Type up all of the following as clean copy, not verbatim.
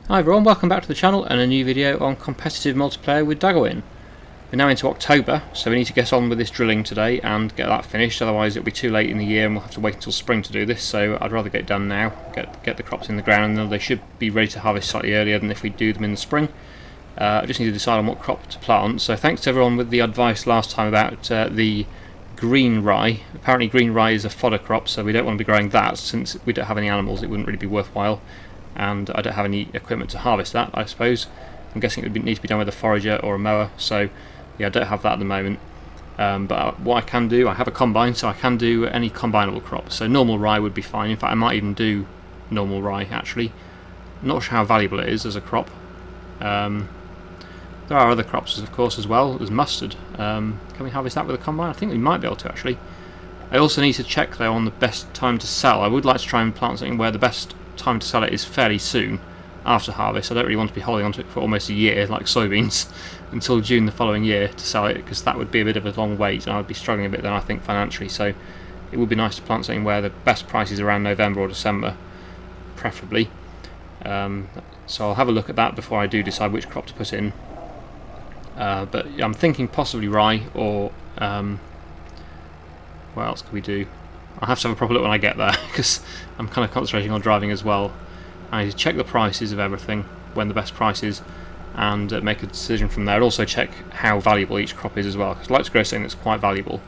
Hi everyone, welcome back to the channel and a new video on competitive multiplayer with Daggerwin. We're now into October, so we need to get on with this drilling today and get that finished, otherwise it'll be too late in the year and we'll have to wait until spring to do this, so I'd rather get it done now, get the crops in the ground, and they should be ready to harvest slightly earlier than if we do them in the spring. I just need to decide on what crop to plant, so thanks to everyone with the advice last time about the green rye. Apparently green rye is a fodder crop, so we don't want to be growing that since we don't have any animals, it wouldn't really be worthwhile. And I don't have any equipment to harvest that, I suppose. I'm guessing it would need to be done with a forager or a mower, so yeah, I don't have that at the moment. But what I can do, I have a combine, so I can do any combinable crop. So normal rye would be fine. In fact, I might even do normal rye, actually. Not sure how valuable it is as a crop. There are other crops, of course, as well. There's mustard. Can we harvest that with a combine? I think we might be able to, actually. I also need to check, though, on the best time to sell. I would like to try and plant something where the best time to sell it is fairly soon after harvest. I don't really want to be holding on to it for almost a year like soybeans until June the following year to sell it, because that would be a bit of a long wait and I would be struggling a bit then, I think, financially. So it would be nice to plant something where the best price is around November or December preferably. So I'll have a look at that before I do decide which crop to put in, but I'm thinking possibly rye or what else could we do? I'll have to have a proper look when I get there because I'm kind of concentrating on driving as well. I need to check the prices of everything, when the best price is, and make a decision from there. And also check how valuable each crop is as well, because I'd like to grow something that's quite valuable.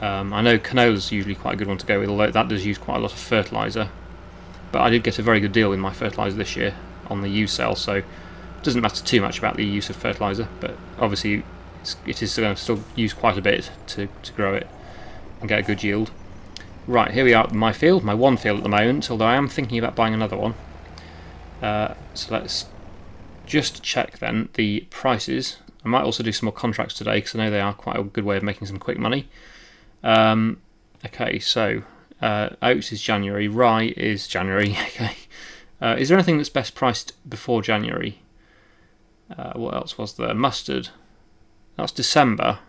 I know canola is usually quite a good one to go with, although that does use quite a lot of fertiliser. But I did get a very good deal with my fertiliser this year on the used sale, so it doesn't matter too much about the use of fertiliser, but obviously it is going to still use quite a bit to grow it and get a good yield. Right, here we are at my field, my one field at the moment, although I am thinking about buying another one. So let's just check then the prices. I might also do some more contracts today because I know they are quite a good way of making some quick money. Okay, so oats is January, rye is January. Okay, is there anything that's best priced before January? What else was there? Mustard. That's December.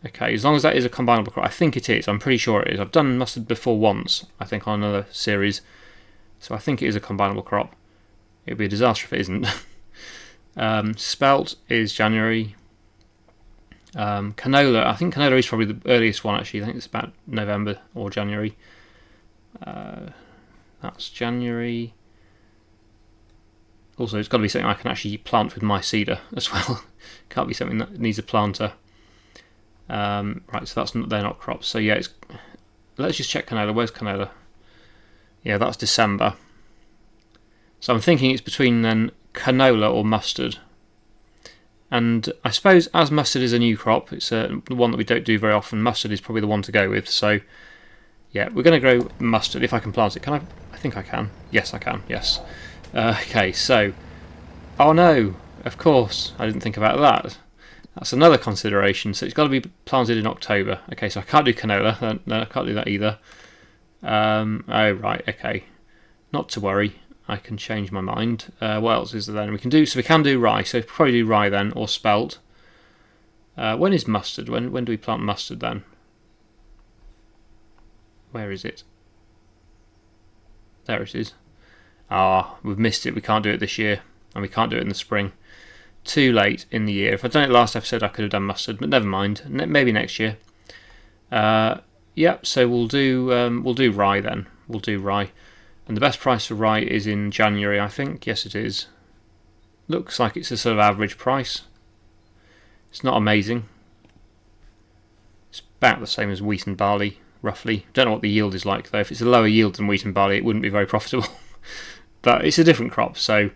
Okay, as long as that is a combinable crop, I think it is, I'm pretty sure it is. I've done mustard before once, I think, on another series, so I think it is a combinable crop. It would be a disaster if it isn't. Spelt is January. Canola, I think canola is probably the earliest one, actually. I think it's about November or January. That's January. Also, it's got to be something I can actually plant with my seeder as well. Can't be something that needs a planter. Right, so they're not crops. So yeah, let's just check canola. Where's canola? Yeah, that's December. So I'm thinking it's between then canola or mustard. And I suppose as mustard is a new crop, it's the one that we don't do very often. Mustard is probably the one to go with. So yeah, we're going to grow mustard if I can plant it. Can I? I think I can. Yes, I can. Yes. Okay, so oh no, of course I didn't think about that. That's another consideration, so it's got to be planted in October. Okay, so I can't do canola, no, I can't do that either. Oh right, okay, not to worry, I can change my mind. What else is there then? We can do rye, so probably do rye then, or spelt. When is mustard? When do we plant mustard then? Where is it? There it is. Ah, we've missed it, we can't do it this year, and we can't do it in the spring. Too late in the year. If I'd done it last episode I could have done mustard, but never mind, maybe next year. Yep, so we'll do rye then. We'll do rye, and the best price for rye is in January, I think. Yes, it is. Looks like it's a sort of average price. It's not amazing. It's about the same as wheat and barley, roughly. Don't know what the yield is like though. If it's a lower yield than wheat and barley, it wouldn't be very profitable. But it's a different crop, so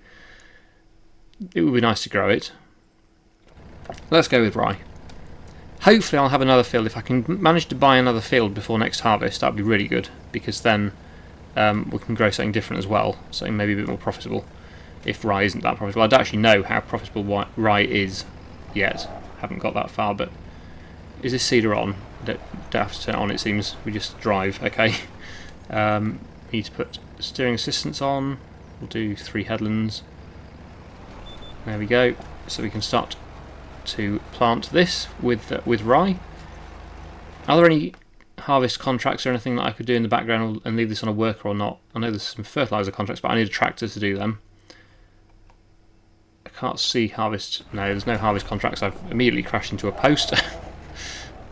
it would be nice to grow it. Let's go with rye. Hopefully I'll have another field. If I can manage to buy another field before next harvest, that would be really good, because then we can grow something different as well, something maybe a bit more profitable, if rye isn't that profitable. I don't actually know how profitable rye is yet. Haven't got that far, but is this seeder on? Don't have to turn it on, it seems. We just drive, okay. Need to put steering assistance on. We'll do 3 headlands. There we go, so we can start to plant this with rye. Are there any harvest contracts or anything that I could do in the background and leave this on a worker or not? I know there's some fertiliser contracts, but I need a tractor to do them. can't see harvest. No, there's no harvest contracts. I've immediately crashed into a post.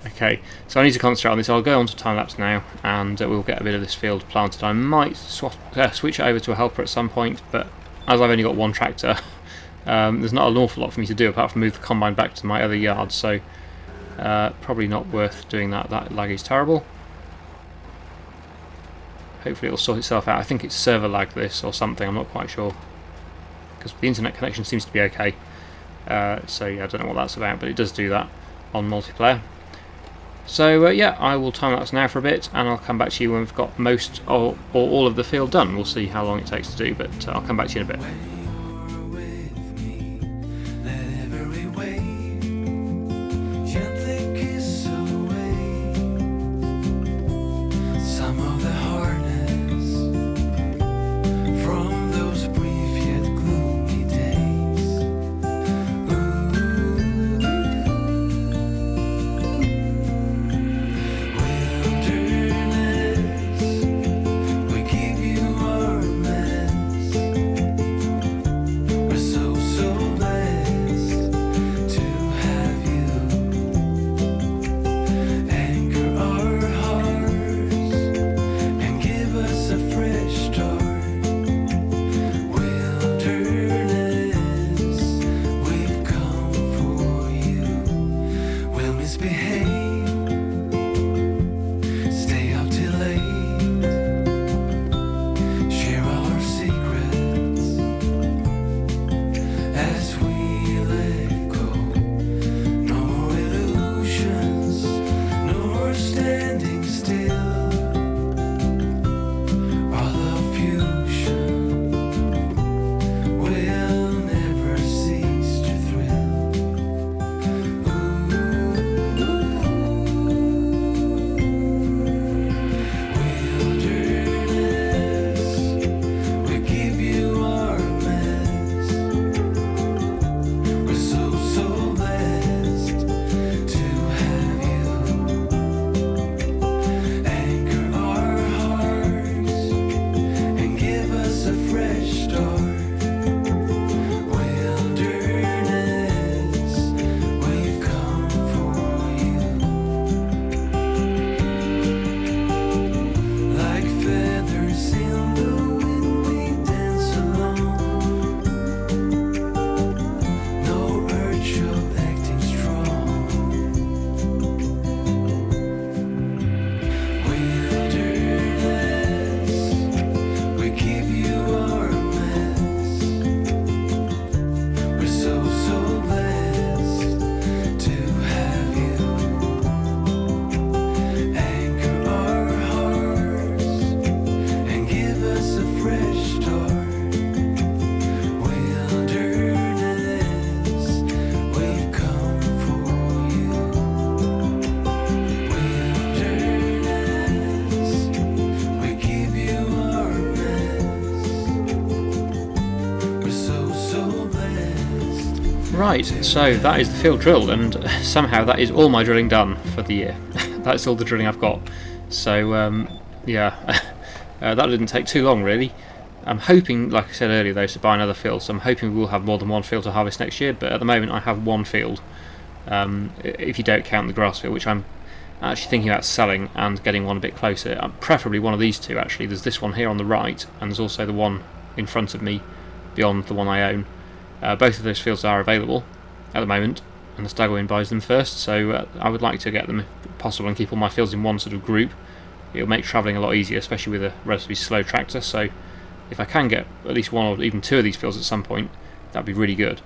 Okay, so I need to concentrate on this. I'll go on to time lapse now, and we'll get a bit of this field planted. I might switch it over to a helper at some point, but as I've only got one tractor, there's not an awful lot for me to do apart from move the combine back to my other yard. So probably not worth doing that. That lag is terrible. Hopefully it'll sort itself out. I think it's server lag this or something. I'm not quite sure because the internet connection seems to be okay. So yeah, I don't know what that's about, but it does do that on multiplayer. So yeah, I will time lapse now for a bit, and I'll come back to you when we've got most or all of the field done. We'll see how long it takes to do, but I'll come back to you in a bit. Right, so that is the field drilled, and somehow that is all my drilling done for the year. That's all the drilling I've got. So yeah, that didn't take too long really. I'm hoping, like I said earlier though, to buy another field, so I'm hoping we'll have more than one field to harvest next year, but at the moment I have one field, if you don't count the grass field, which I'm actually thinking about selling and getting one a bit closer. Preferably one of these two actually. There's this one here on the right, and there's also the one in front of me beyond the one I own. Both of those fields are available at the moment, and the Stagwin buys them first, so I would like to get them if possible and keep all my fields in one sort of group. It'll make travelling a lot easier, especially with a relatively slow tractor, so if I can get at least one or even two of these fields at some point, that'd be really good.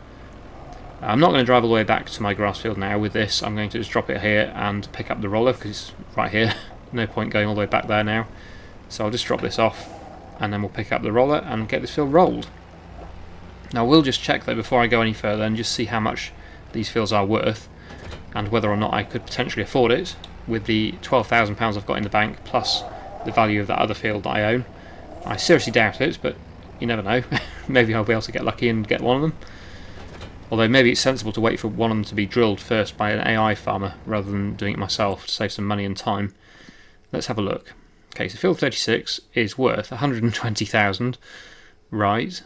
I'm not going to drive all the way back to my grass field now with this. I'm going to just drop it here and pick up the roller because it's right here. No point going all the way back there now. So I'll just drop this off and then we'll pick up the roller and get this field rolled. Now we'll just check though before I go any further and just see how much these fields are worth and whether or not I could potentially afford it with the £12,000 I've got in the bank plus the value of that other field that I own. I seriously doubt it, but you never know. Maybe I'll be able to get lucky and get one of them. Although maybe it's sensible to wait for one of them to be drilled first by an AI farmer rather than doing it myself to save some money and time. Let's have a look. Okay, so field 36 is worth 120,000. Right.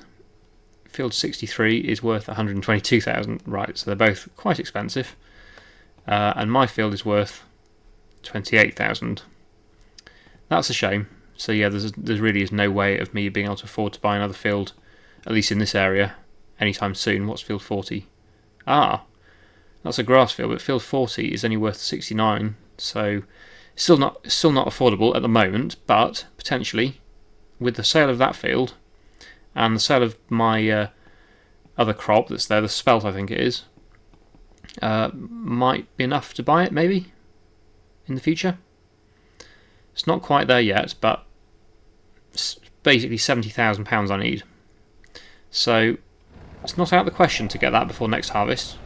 field 63 is worth 122,000. Right, so they're both quite expensive. And my field is worth 28,000. That's a shame. So yeah, there really is no way of me being able to afford to buy another field, at least in this area, anytime soon. What's field 40? Ah, that's a grass field, but field 40 is only worth 69, so still not affordable at the moment, but potentially with the sale of that field and the sale of my other crop that's there, the spelt I think it is, might be enough to buy it maybe in the future. It's not quite there yet, but it's basically £70,000 I need. So it's not out of the question to get that before next harvest.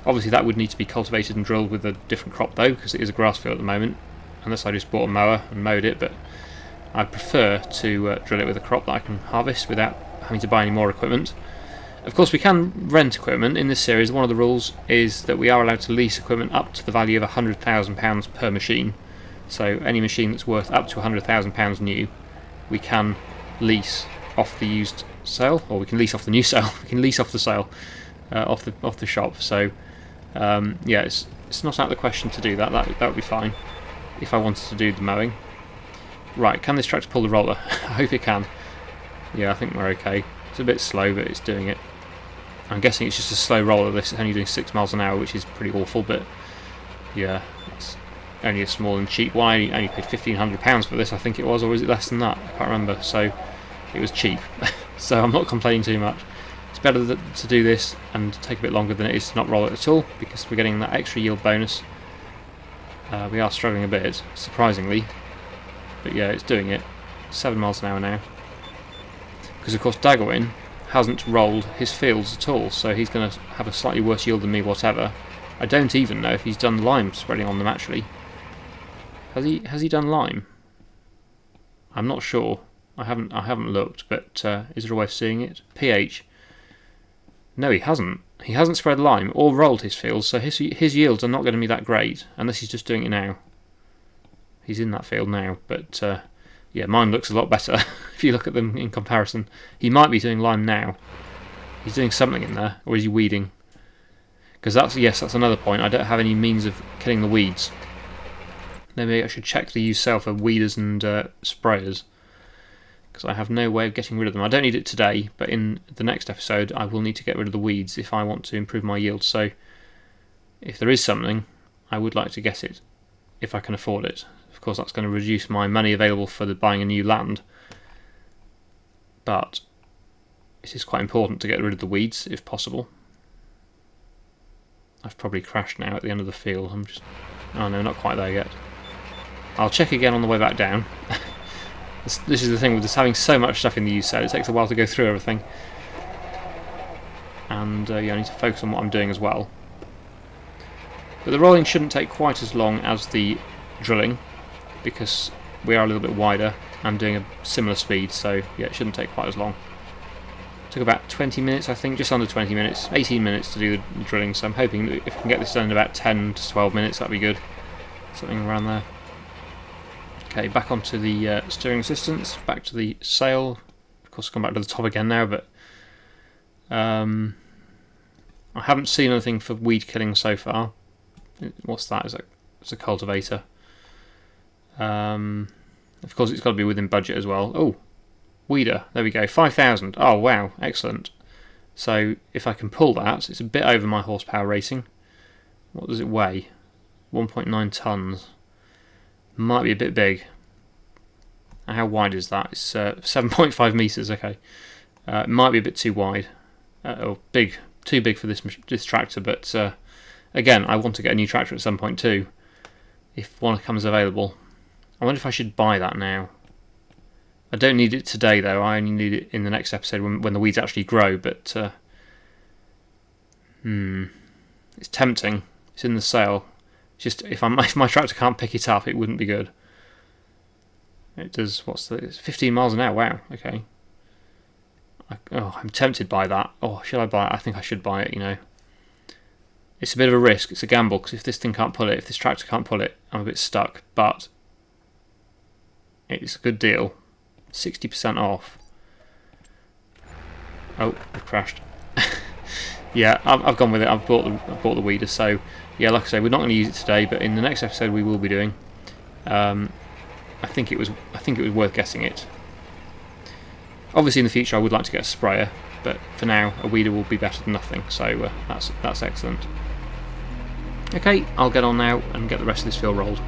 Obviously that would need to be cultivated and drilled with a different crop though, because it is a grass field at the moment, unless I just bought a mower and mowed it, but I prefer to drill it with a crop that I can harvest without having to buy any more equipment. Of course we can rent equipment in this series. One of the rules is that we are allowed to lease equipment up to the value of £100,000 per machine. So any machine that's worth up to £100,000 new, we can lease off the used sale, or we can lease off the new sale. We can lease off the sale off the shop. So yeah, it's not out of the question to do that. That would be fine if I wanted to do the mowing. Right, can this tractor pull the roller? I hope it can. Yeah, I think we're okay. It's a bit slow, but it's doing it. I'm guessing it's just a slow roller. This is only doing 6 miles an hour, which is pretty awful, but yeah, it's only a small and cheap one. I only paid £1,500 for this, I think it was, or was it less than that? I can't remember. So it was cheap. So I'm not complaining too much. It's better to do this and take a bit longer than it is to not roll it at all, because we're getting that extra yield bonus. We are struggling a bit, surprisingly, but yeah, it's doing it. 7 miles an hour now. Because of course Daggerwin hasn't rolled his fields at all, so he's going to have a slightly worse yield than me, whatever. I don't even know if he's done lime spreading on them actually. Has he done lime? I'm not sure. I haven't looked, but is there a way of seeing it? pH. No, he hasn't. He hasn't spread lime or rolled his fields, so his yields are not going to be that great unless he's just doing it now. He's in that field now, but yeah, mine looks a lot better if you look at them in comparison. He might be doing lime now. He's doing something in there, or is he weeding? Because that's another point. I don't have any means of killing the weeds. Maybe I should check the used sale for weeders and sprayers, because I have no way of getting rid of them. I don't need it today, but in the next episode I will need to get rid of the weeds if I want to improve my yield. So if there is something, I would like to get it if I can afford it. Of course that's going to reduce my money available for buying a new land, but it is quite important to get rid of the weeds if possible. I've probably crashed now at the end of the field. Oh no, not quite there yet. I'll check again on the way back down. This is the thing with just having so much stuff in the used set, it takes a while to go through everything. And yeah, I need to focus on what I'm doing as well. But the rolling shouldn't take quite as long as the drilling, because we are a little bit wider. I'm doing a similar speed, so yeah, it shouldn't take quite as long. It took about 20 minutes, I think, just under 20 minutes, 18 minutes to do the drilling, so I'm hoping that if we can get this done in about 10 to 12 minutes, that'd be good. Something around there. Okay, back onto the steering assistance, back to the sail. Of course, I've gone back to the top again now, but I haven't seen anything for weed killing so far. What's that? It's a cultivator. Of course, it's got to be within budget as well. Oh, weeder. There we go. 5,000. Oh wow, excellent. So if I can pull that, it's a bit over my horsepower rating. What does it weigh? 1.9 tons. Might be a bit big. How wide is that? It's 7.5 meters. Okay, it might be a bit too wide, or big, too big for this tractor. But again, I want to get a new tractor at some point too, if one comes available. I wonder if I should buy that now. I don't need it today though. I only need it in the next episode when the weeds actually grow. But it's tempting. It's in the sale. Just if my tractor can't pick it up, it wouldn't be good. It does. It's 15 miles an hour. Wow. Okay. I'm tempted by that. Oh, should I buy it? I think I should buy it. You know, it's a bit of a risk. It's a gamble, because if this thing can't pull it, if this tractor can't pull it, I'm a bit stuck. But it's a good deal. 60% off. Oh, it crashed. Yeah, I've gone with it. I've bought the weeder. So yeah, like I say, we're not going to use it today, but in the next episode we will be doing. I think it was worth getting it. Obviously, in the future, I would like to get a sprayer, but for now, a weeder will be better than nothing. So that's excellent. Okay, I'll get on now and get the rest of this field rolled.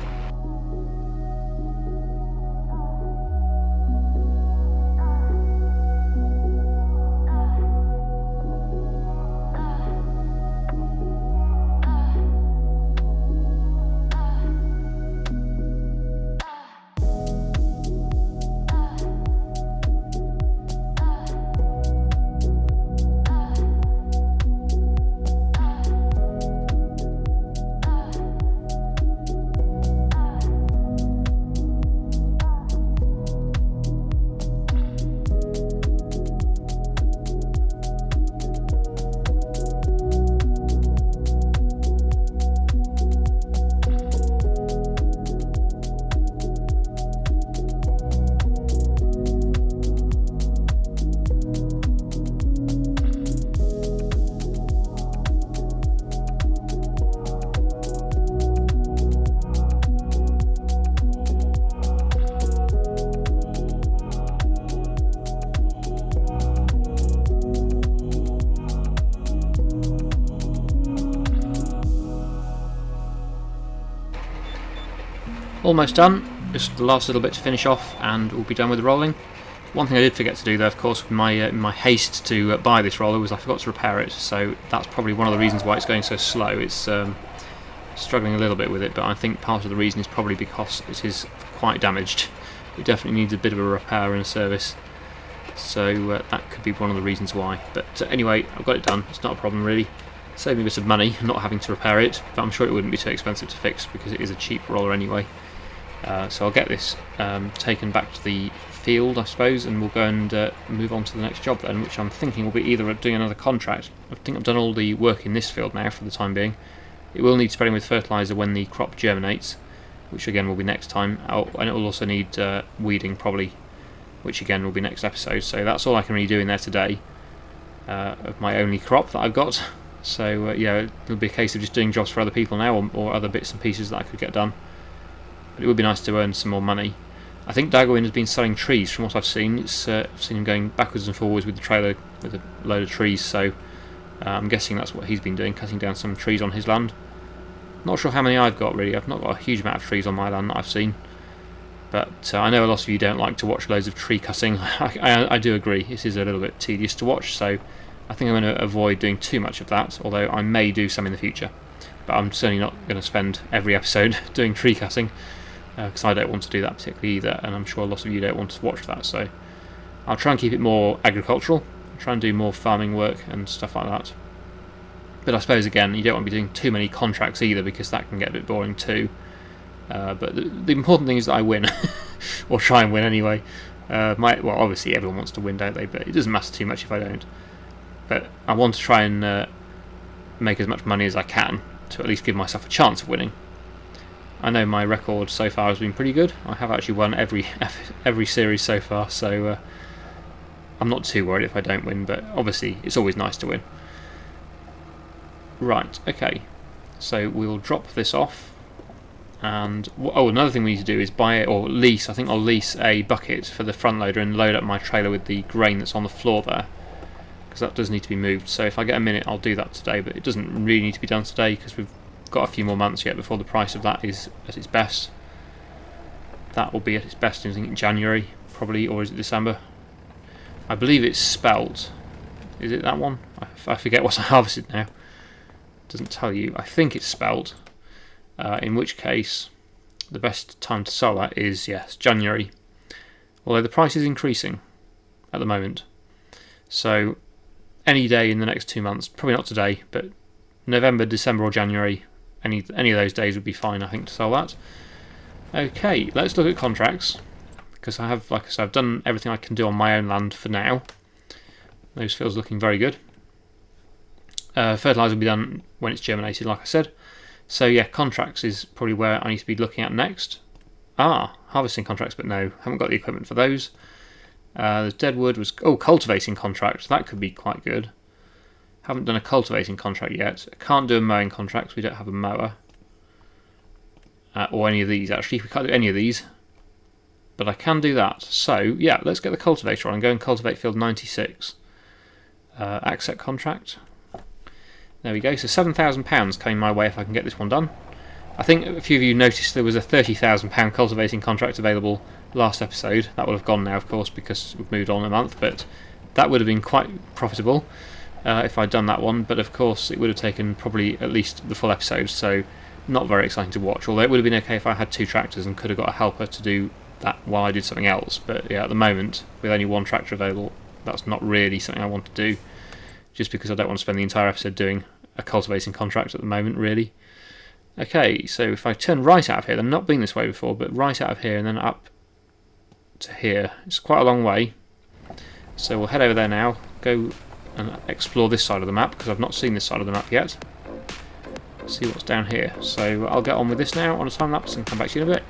Almost done, just the last little bit to finish off and we'll be done with the rolling. One thing I did forget to do though, of course, with my haste to buy this roller, was I forgot to repair it, so that's probably one of the reasons why it's going so slow. It's struggling a little bit with it, but I think part of the reason is probably because it is quite damaged. It definitely needs a bit of a repair and a service, so that could be one of the reasons why. But anyway, I've got it done, it's not a problem really. Saved me a bit of money not having to repair it, but I'm sure it wouldn't be too expensive to fix because it is a cheap roller anyway. So I'll get this taken back to the field, I suppose, and we'll go and move on to the next job then, which I'm thinking will be either doing another contract. I think I've done all the work in this field now for the time being. It will need spreading with fertiliser when the crop germinates, which again will be next time, and it will also need weeding probably, which again will be next episode. So that's all I can really do in there today of my only crop that I've got. So yeah, it'll be a case of just doing jobs for other people now, or other bits and pieces that I could get done. But it would be nice to earn some more money. I think Dagowin has been selling trees from what I've seen. I've seen him going backwards and forwards with the trailer with a load of trees, so I'm guessing that's what he's been doing, cutting down some trees on his land. Not sure how many I've got really. I've not got a huge amount of trees on my land that I've seen. But I know a lot of you don't like to watch loads of tree cutting. I do agree, it is a little bit tedious to watch, so I think I'm going to avoid doing too much of that, although I may do some in the future. But I'm certainly not going to spend every episode doing tree cutting, because I don't want to do that particularly either, and I'm sure a lot of you don't want to watch that, so I'll try and keep it more agricultural, try and do more farming work and stuff like that. But I suppose again, you don't want to be doing too many contracts either, because that can get a bit boring too. But the important thing is that I win, or try and win anyway. Well, obviously everyone wants to win, don't they? But it doesn't matter too much if I don't. But I want to try and make as much money as I can to at least give myself a chance of winning. I know my record so far has been pretty good. I have actually won every series so far, so I'm not too worried if I don't win, but obviously it's always nice to win. Right, okay, so we'll drop this off, and another thing we need to do is buy or lease. I think I'll lease a bucket for the front loader and load up my trailer with the grain that's on the floor there, because that does need to be moved. So if I get a minute I'll do that today, but it doesn't really need to be done today because we've got a few more months yet before the price of that is at its best. That will be at its best in January probably, or is it December? I believe it's spelt. Is it that one? I forget what I harvested now. It doesn't tell you. I think it's spelt. In which case the best time to sell that is, yes, January. Although the price is increasing at the moment. So any day in the next 2 months, probably not today, but November, December or January, any of those days would be fine, I think, to sell that. Okay, let's look at contracts, because I have, like I said, I've done everything I can do on my own land for now. Those fields looking very good. Fertiliser will be done when it's germinated, like I said. So yeah, contracts is probably where I need to be looking at next. Harvesting contracts, but no, haven't got the equipment for those. The deadwood was cultivating contract. That could be quite good. Haven't done a cultivating contract yet. Can't do a mowing contract because we don't have a mower. Or any of these actually. We can't do any of these. But I can do that. So yeah, let's get the cultivator on and go and cultivate field 96. Accept contract. There we go. So £7,000 coming my way if I can get this one done. I think a few of you noticed there was a £30,000 cultivating contract available last episode. That would have gone now, of course, because we've moved on a month, but that would have been quite profitable if I'd done that one. But of course, it would have taken probably at least the full episode, so not very exciting to watch. Although it would have been okay if I had 2 tractors and could have got a helper to do that while I did something else. But yeah, at the moment, with only 1 tractor available, that's not really something I want to do, just because I don't want to spend the entire episode doing a cultivating contract at the moment, really. Okay, so if I turn right out of here, I've not been this way before, but right out of here and then up to here, it's quite a long way. So we'll head over there now, go and explore this side of the map, because I've not seen this side of the map yet. See what's down here. So I'll get on with this now on a time lapse and come back to you in a bit.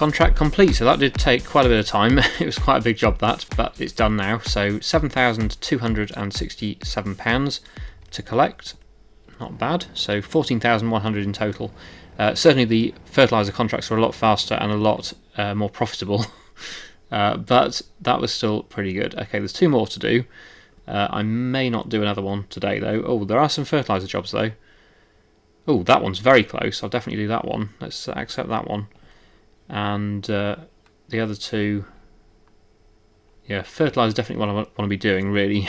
contract complete. So that did take quite a bit of time. It was quite a big job that, but it's done now. So £7,267 to collect. Not bad. So 14,100 in total. Certainly the fertiliser contracts were a lot faster and a lot more profitable. But that was still pretty good. Okay, there's 2 more to do. I may not do another one today though. Oh, there are some fertiliser jobs though. Oh, that one's very close. I'll definitely do that one. Let's accept that one. And the other 2, yeah, fertiliser is definitely what I want to be doing really,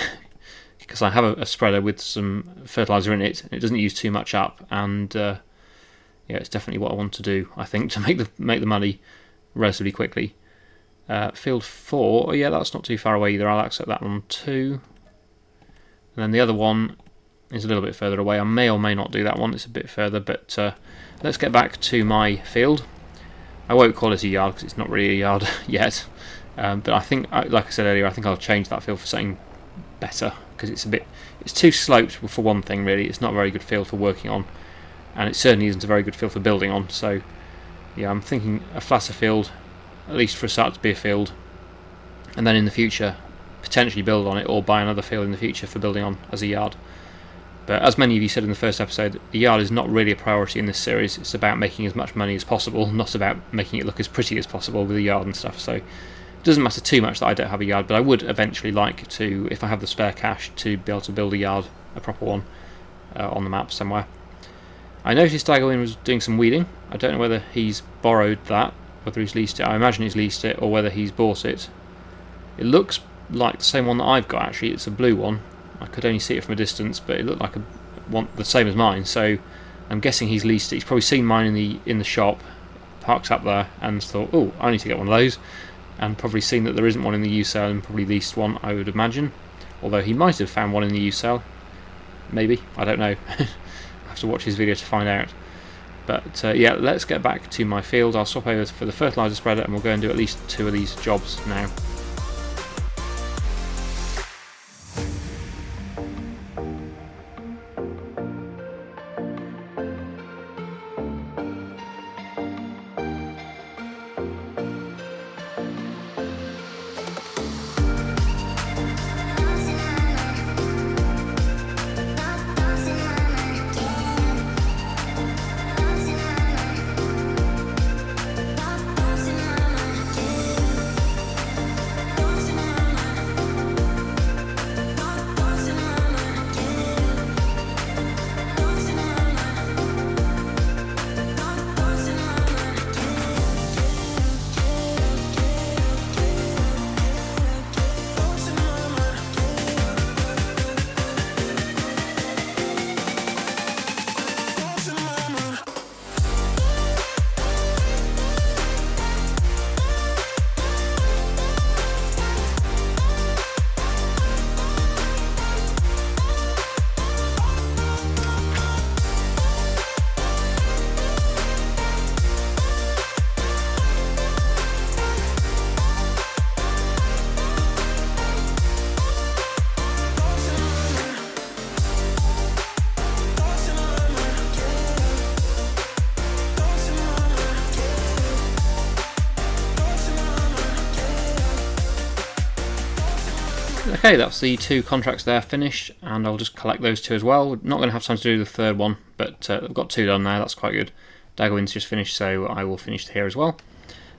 because I have a spreader with some fertiliser in it. It doesn't use too much up, and yeah, it's definitely what I want to do. I think to make the money relatively quickly. Field 4, oh yeah, that's not too far away either. I'll accept that one too. And then the other one is a little bit further away. I may or may not do that one. It's a bit further, but let's get back to my field. I won't call it a yard because it's not really a yard yet. But I think, like I said earlier, I think I'll change that field for something better, because it's too sloped for one thing really. It's not a very good field for working on, and it certainly isn't a very good field for building on. So yeah, I'm thinking a flatter field, at least for a start to be a field, and then in the future potentially build on it or buy another field in the future for building on as a yard. But as many of you said in the first episode, the yard is not really a priority in this series. It's about making as much money as possible, not about making it look as pretty as possible with the yard and stuff. So it doesn't matter too much that I don't have a yard, but I would eventually like to, if I have the spare cash, to be able to build a yard, a proper one, on the map somewhere. I noticed Dagoin was doing some weeding. I don't know whether he's borrowed that, whether he's leased it. I imagine he's leased it, or whether he's bought it. It looks like the same one that I've got actually. It's a blue one. I could only see it from a distance, but it looked like the same as mine. So I'm guessing he's leased it. He's probably seen mine in the shop, parked up there, and thought, oh, I need to get one of those. And probably seen that there isn't one in the used sale and probably leased one, I would imagine. Although he might have found one in the used sale. Maybe, I don't know. I have to watch his video to find out. But yeah, let's get back to my field. I'll swap over for the fertiliser spreader and we'll go and do at least 2 of these jobs now. Okay, that's the 2 contracts there finished, and I'll just collect those 2 as well. We're not going to have time to do the 3rd one, but I've got 2 done now, that's quite good. Dagoin's just finished, so I will finish here as well.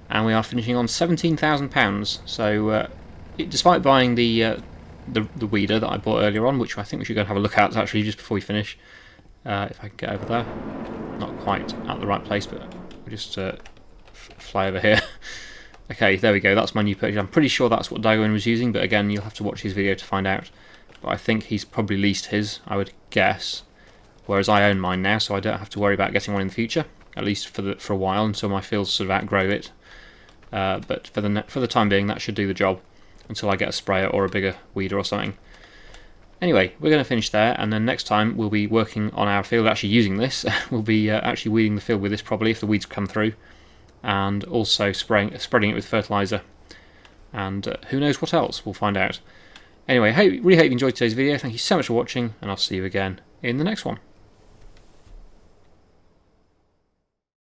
And we are finishing on £17,000, so despite buying the weeder that I bought earlier on, which I think we should go and have a look at actually just before we finish, if I can get over there. Not quite at the right place, but we'll just fly over here. Okay, there we go, that's my new purchase. I'm pretty sure that's what Dagoin was using, but again, you'll have to watch his video to find out. But I think he's probably leased his, I would guess, whereas I own mine now, so I don't have to worry about getting one in the future, at least for a while, until my fields sort of outgrow it. But for the time being, that should do the job, until I get a sprayer or a bigger weeder or something. Anyway, we're going to finish there, and then next time we'll be working on our field, actually using this. We'll be actually weeding the field with this probably, if the weeds come through. And also spreading it with fertiliser, and who knows what else, we'll find out. Anyway, really hope you enjoyed today's video. Thank you so much for watching, and I'll see you again in the next one.